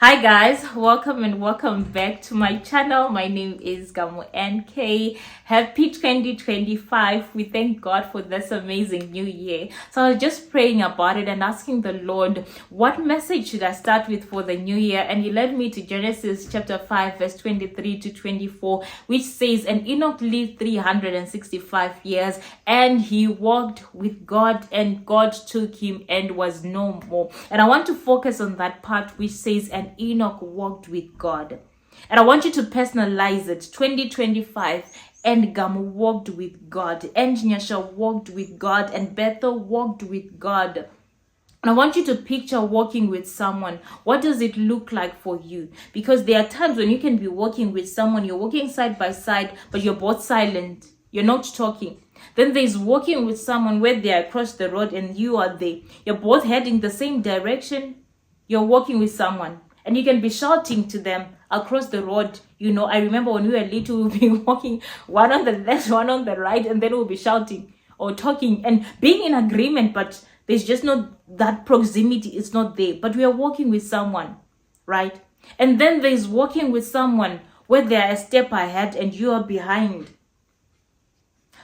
Hi guys, welcome and welcome back to my channel. My name is Gamo NK. Happy 2025. We thank God for this amazing new year. So I was just praying about it and asking the Lord, what message should I start with for the new year? And he led me to Genesis chapter 5 verse 23 to 24, which says, and Enoch lived 365 years and he walked with God and God took him and was no more. And I want to focus on that part which says, and Enoch walked with God. And I want you to personalize it. 2025, and Gam walked with God, and Nyasha walked with God, and Bethel walked with God. And I want you to picture walking with someone. What does it look like for you? Because there are times when you can be walking with someone, you're walking side by side, but you're both silent. You're not talking. Then there's walking with someone where they are across the road and you are there. You're both heading the same direction. You're walking with someone. And you can be shouting to them across the road. You know, I remember when we were little, we'll be walking one on the left, one on the right, and then we'll be shouting or talking and being in agreement, but there's just not that proximity. It's not there. But we are walking with someone, right? And then there's walking with someone where they are a step ahead and you are behind.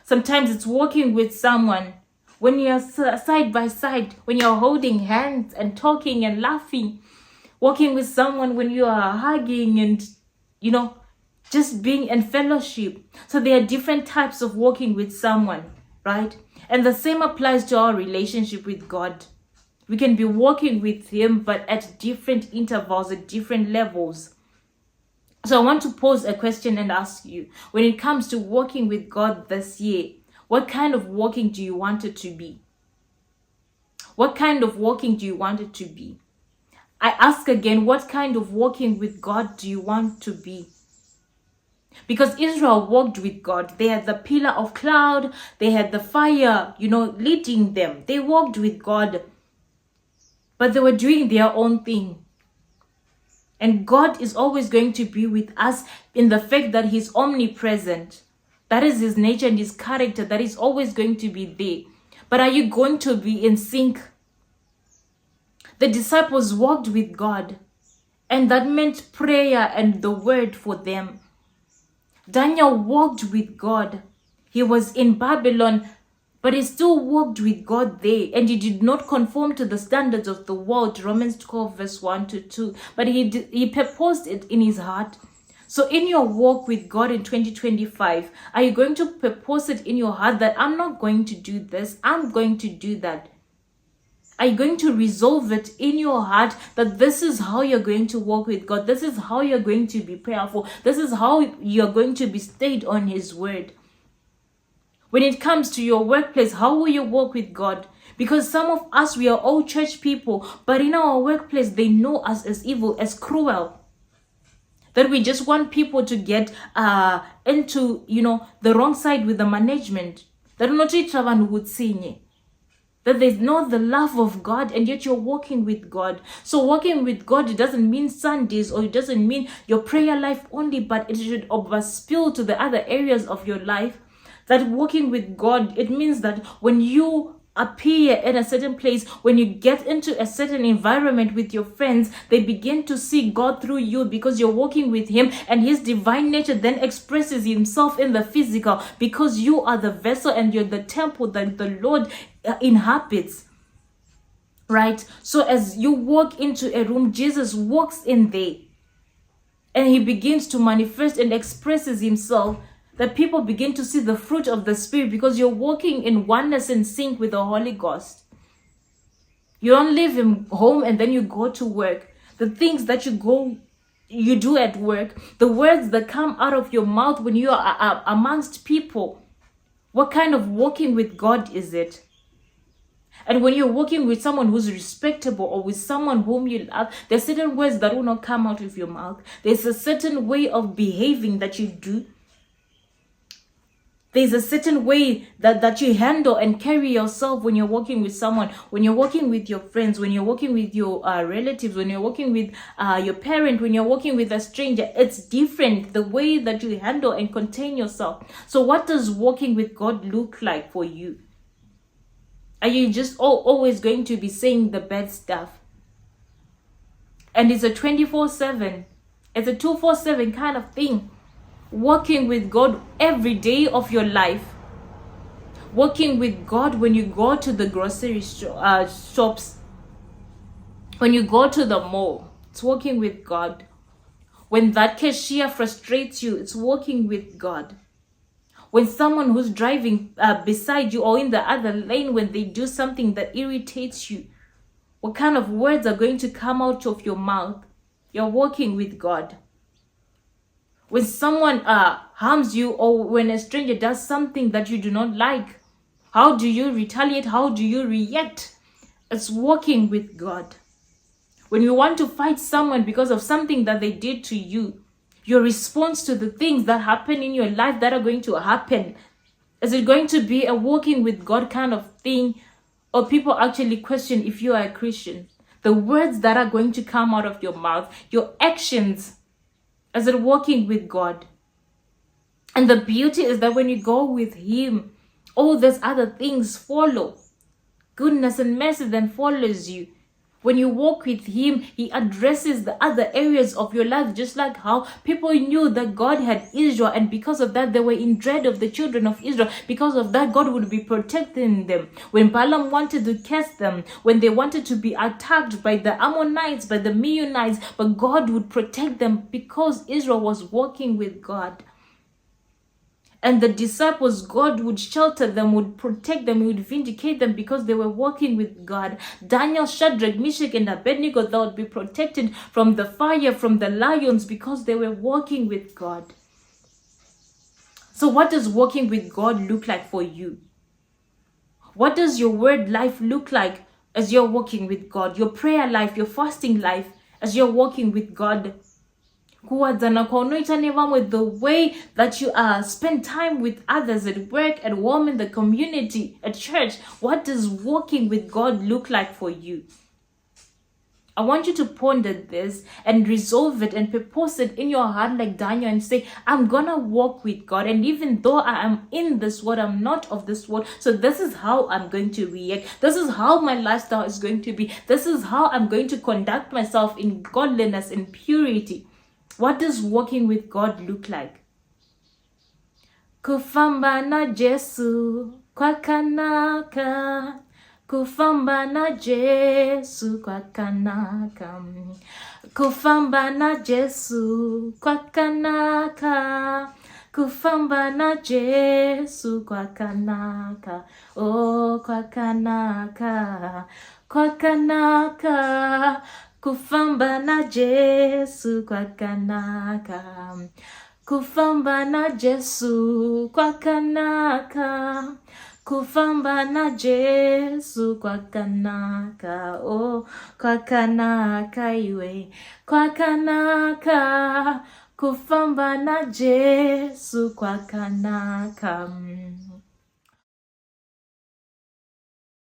Sometimes it's walking with someone when you're side by side, when you're holding hands and talking and laughing. Walking with someone when you are hugging and, just being in fellowship. So there are different types of walking with someone, right? And the same applies to our relationship with God. We can be walking with Him, but at different intervals, at different levels. So I want to pose a question and ask you, when it comes to walking with God this year, what kind of walking do you want it to be? What kind of walking do you want it to be? I ask again, what kind of walking with God do you want to be? Because Israel walked with God. They had the pillar of cloud. They had the fire, leading them. They walked with God. But they were doing their own thing. And God is always going to be with us in the fact that He's omnipresent. That is His nature and His character. That is always going to be there. But are you going to be in sync? The disciples walked with God, and that meant prayer and the word for them. Daniel walked with God. He was in Babylon, but he still walked with God there, and he did not conform to the standards of the world, Romans 12 verse 1 to 2, but he purposed it in his heart. So in your walk with God in 2025, are you going to purpose it in your heart that I'm not going to do this, I'm going to do that? Are you going to resolve it in your heart that this is how you're going to walk with God? This is how you're going to be prayerful. This is how you're going to be stayed on His word. When it comes to your workplace, how will you walk with God? Because some of us, we are all church people, but in our workplace, they know us as evil, as cruel. That we just want people to get into, the wrong side with the management. That not each would see. That there's not the love of God, and yet you're walking with God. So walking with God, it doesn't mean Sundays, or it doesn't mean your prayer life only, but it should overspill to the other areas of your life. That walking with God, it means that when you appear in a certain place, when you get into a certain environment with your friends, they begin to see God through you because you're walking with Him, and His divine nature then expresses Himself in the physical because you are the vessel and you're the temple that the Lord inhabits. Right? So as you walk into a room, Jesus walks in there and He begins to manifest and expresses Himself, that people begin to see the fruit of the Spirit because you're walking in oneness and sync with the Holy Ghost. You don't leave Him home and then you go to work. The things that you do at work, the words that come out of your mouth when you are amongst people, what kind of walking with God is it? And when you're walking with someone who's respectable or with someone whom you love, there's certain words that will not come out of your mouth. There's a certain way of behaving that you do. There's a certain way that you handle and carry yourself when you're walking with someone, when you're walking with your friends, when you're walking with your relatives, when you're walking with your parent, when you're walking with a stranger. It's different, the way that you handle and contain yourself. So what does walking with God look like for you? Are you just always going to be saying the bad stuff? And it's a 24/7. It's a 247 kind of thing. Walking with God every day of your life. Walking with God when you go to the grocery shops. When you go to the mall, it's walking with God. When that cashier frustrates you, it's walking with God. When someone who's driving beside you or in the other lane, when they do something that irritates you, what kind of words are going to come out of your mouth? You're walking with God. When someone harms you, or when a stranger does something that you do not like, how do you retaliate? How do you react? It's walking with God. When you want to fight someone because of something that they did to you, your response to the things that happen in your life that are going to happen, is it going to be a walking with God kind of thing? Or people actually question if you are a Christian? The words that are going to come out of your mouth, your actions, is it walking with God? And the beauty is that when you go with Him, all those other things follow. Goodness and mercy then follows you. When you walk with Him, He addresses the other areas of your life, just like how people knew that God had Israel, and because of that, they were in dread of the children of Israel. Because of that, God would be protecting them. When Balaam wanted to curse them, when they wanted to be attacked by the Ammonites, by the Meunites, but God would protect them because Israel was walking with God. And the disciples, God would shelter them, would protect them, would vindicate them because they were walking with God. Daniel, Shadrach, Meshach, and Abednego, they would be protected from the fire, from the lions, because they were walking with God. So what does walking with God look like for you? What does your word life look like as you're walking with God? Your prayer life, your fasting life, as you're walking with God? With the way that you spend time with others at work, at home, in the community, at church. What does walking with God look like for you? I want you to ponder this and resolve it and purpose it in your heart like Daniel and say, I'm gonna walk with God, and even though I am in this world, I'm not of this world. So this is how I'm going to react. This is how my lifestyle is going to be. This is how I'm going to conduct myself in godliness and purity. What does walking with God look like? Kufamba na Jesu kwa kanaka. Kufamba na Jesu kwa kanaka. Kufamba na Jesu kwa kanaka. Kufamba na Jesu kwa kanaka. Oh, kwa kanaka. Kwa kanaka. Kufamba na Jesu kwa kanaka. Kufamba na Jesu kwa kanaka. Kufamba na Jesu kwa kanaka. Oh, kwa kanaka iwe. Kwa kanaka. Kufamba na Jesu kwa kanaka.